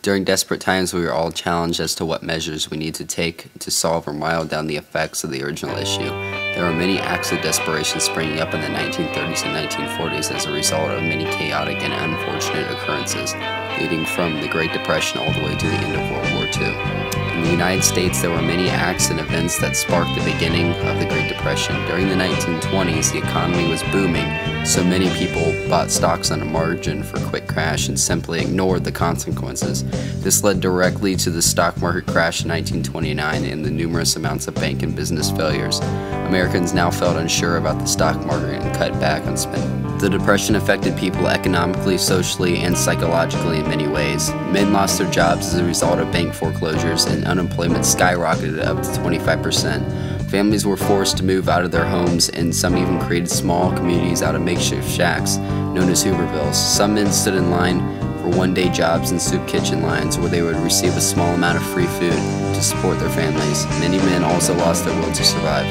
During desperate times, we were all challenged as to what measures we need to take to solve or mile down the effects of the original issue. There were many acts of desperation springing up in the 1930s and 1940s as a result of many chaotic and unfortunate occurrences, leading from the Great Depression all the way to the end of World War II. In the United States, there were many acts and events that sparked the beginning of the Great Depression. During the 1920s, the economy was booming, so many people bought stocks on a margin for a quick crash and simply ignored the consequences. This led directly to the stock market crash in 1929 and the numerous amounts of bank and business failures. Americans now felt unsure about the stock market and cut back on spending. The Depression affected people economically, socially, and psychologically in many ways. Men lost their jobs as a result of bank foreclosures, and unemployment skyrocketed up to 25%. Families were forced to move out of their homes, and some even created small communities out of makeshift shacks, known as Hoovervilles. Some men stood in line for one-day jobs in soup kitchen lines, where they would receive a small amount of free food to support their families. Many men also lost their will to survive.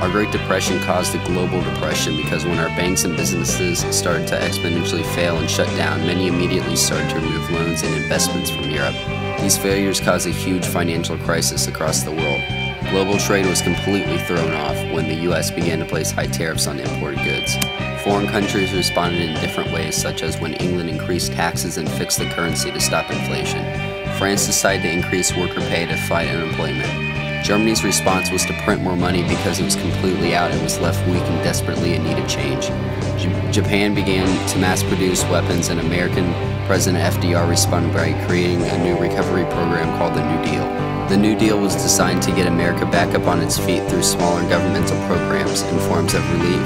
Our Great Depression caused a global depression because when our banks and businesses started to exponentially fail and shut down, many immediately started to remove loans and investments from Europe. These failures caused a huge financial crisis across the world. Global trade was completely thrown off when the U.S. began to place high tariffs on imported goods. Foreign countries responded in different ways, such as when England increased taxes and fixed the currency to stop inflation. France decided to increase worker pay to fight unemployment. Germany's response was to print more money because it was completely out and was left weak and desperately in need of change. Japan began to mass-produce weapons, and American President FDR responded by creating a new recovery program called the New Deal. The New Deal was designed to get America back up on its feet through smaller governmental programs in forms of relief,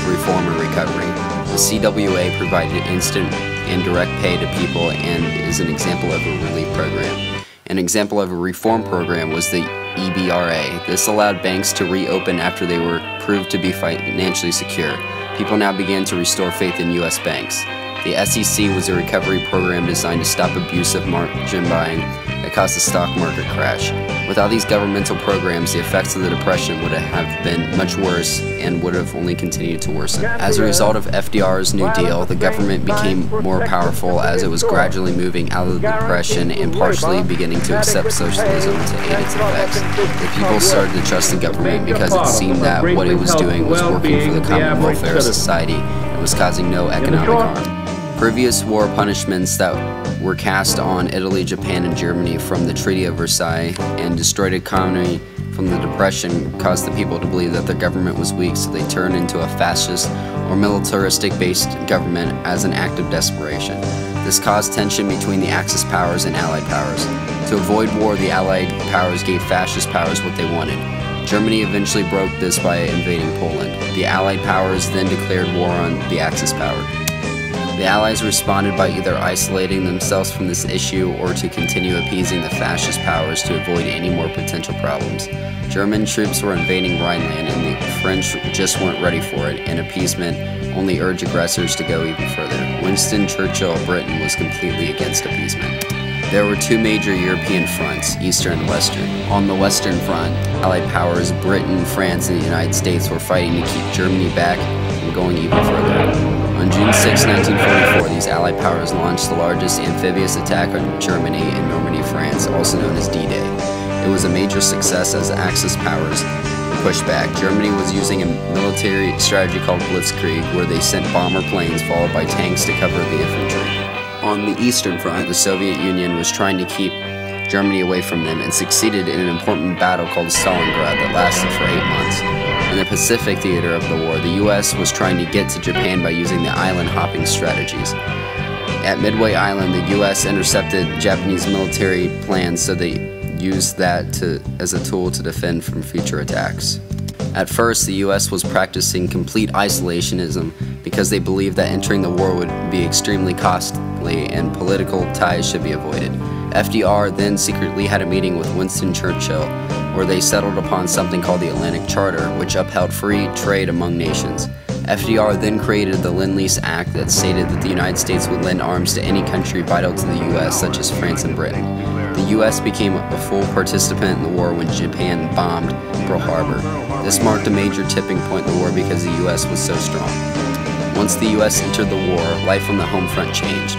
reform, and recovery. The CWA provided instant and direct pay to people and is an example of a relief program. An example of a reform program was the EBRA. This allowed banks to reopen after they were proved to be financially secure. People now began to restore faith in U.S. banks. The SEC was a recovery program designed to stop abusive margin buying that caused the stock market crash. Without these governmental programs, the effects of the Depression would have been much worse and would have only continued to worsen. As a result of FDR's New Deal, the government became more powerful as it was gradually moving out of the Depression and partially beginning to accept socialism to aid its effects. The people started to trust the government because it seemed that what it was doing was working for the common welfare of society and was causing no economic harm. Previous war punishments that were cast on Italy, Japan, and Germany from the Treaty of Versailles and destroyed economy from the Depression caused the people to believe that their government was weak, so they turned into a fascist or militaristic-based government as an act of desperation. This caused tension between the Axis powers and Allied powers. To avoid war, the Allied powers gave fascist powers what they wanted. Germany eventually broke this by invading Poland. The Allied powers then declared war on the Axis power. The Allies responded by either isolating themselves from this issue or to continue appeasing the fascist powers to avoid any more potential problems. German troops were invading Rhineland and the French just weren't ready for it, and appeasement only urged aggressors to go even further. Winston Churchill of Britain was completely against appeasement. There were two major European fronts, Eastern and Western. On the Western front, Allied powers Britain, France, and the United States were fighting to keep Germany back from going even further. On June 6, 1944, these Allied powers launched the largest amphibious attack on Germany in Normandy, France, also known as D-Day. It was a major success as the Axis powers were pushed back. Germany was using a military strategy called Blitzkrieg, where they sent bomber planes followed by tanks to cover the infantry. On the Eastern Front, the Soviet Union was trying to keep Germany away from them and succeeded in an important battle called Stalingrad that lasted for 8 months. In the Pacific theater of the war, the U.S. was trying to get to Japan by using the island hopping strategies. At Midway Island, the U.S. intercepted Japanese military plans, so they used that as a tool to defend from future attacks. At first, the U.S. was practicing complete isolationism because they believed that entering the war would be extremely costly and political ties should be avoided. FDR then secretly had a meeting with Winston Churchill where they settled upon something called the Atlantic Charter, which upheld free trade among nations. FDR then created the Lend-Lease Act that stated that the United States would lend arms to any country vital to the U.S., such as France and Britain. The U.S. became a full participant in the war when Japan bombed Pearl Harbor. This marked a major tipping point in the war because the U.S. was so strong. Once the U.S. entered the war, life on the home front changed.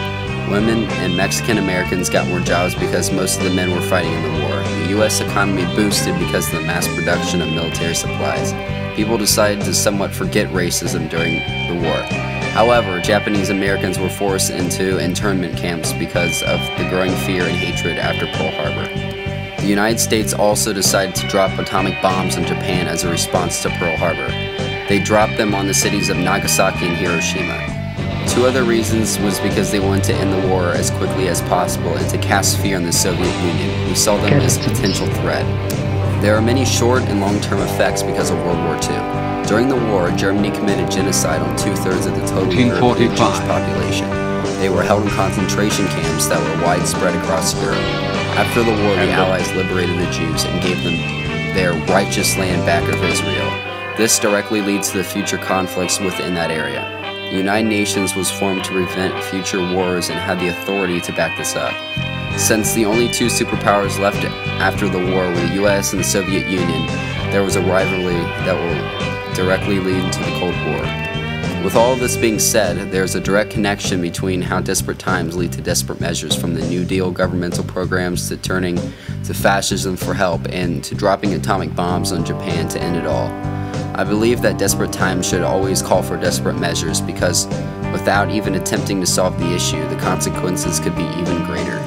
Women and Mexican Americans got more jobs because most of the men were fighting in the war. The U.S. economy boosted because of the mass production of military supplies. People decided to somewhat forget racism during the war. However, Japanese Americans were forced into internment camps because of the growing fear and hatred after Pearl Harbor. The United States also decided to drop atomic bombs on Japan as a response to Pearl Harbor. They dropped them on the cities of Nagasaki and Hiroshima. Two other reasons was because they wanted to end the war as quickly as possible and to cast fear on the Soviet Union. We saw them as a potential threat. There are many short and long-term effects because of World War II. During the war, Germany committed genocide on 2/3 of the total European Jewish population. They were held in concentration camps that were widespread across Europe. After the war, the Allies liberated the Jews and gave them their righteous land back of Israel. This directly leads to the future conflicts within that area. The United Nations was formed to prevent future wars and had the authority to back this up. Since the only two superpowers left after the war were the US and the Soviet Union, there was a rivalry that will directly lead into the Cold War. With all of this being said, there's a direct connection between how desperate times lead to desperate measures, from the New Deal governmental programs to turning to fascism for help and to dropping atomic bombs on Japan to end it all. I believe that desperate times should always call for desperate measures, because without even attempting to solve the issue, the consequences could be even greater.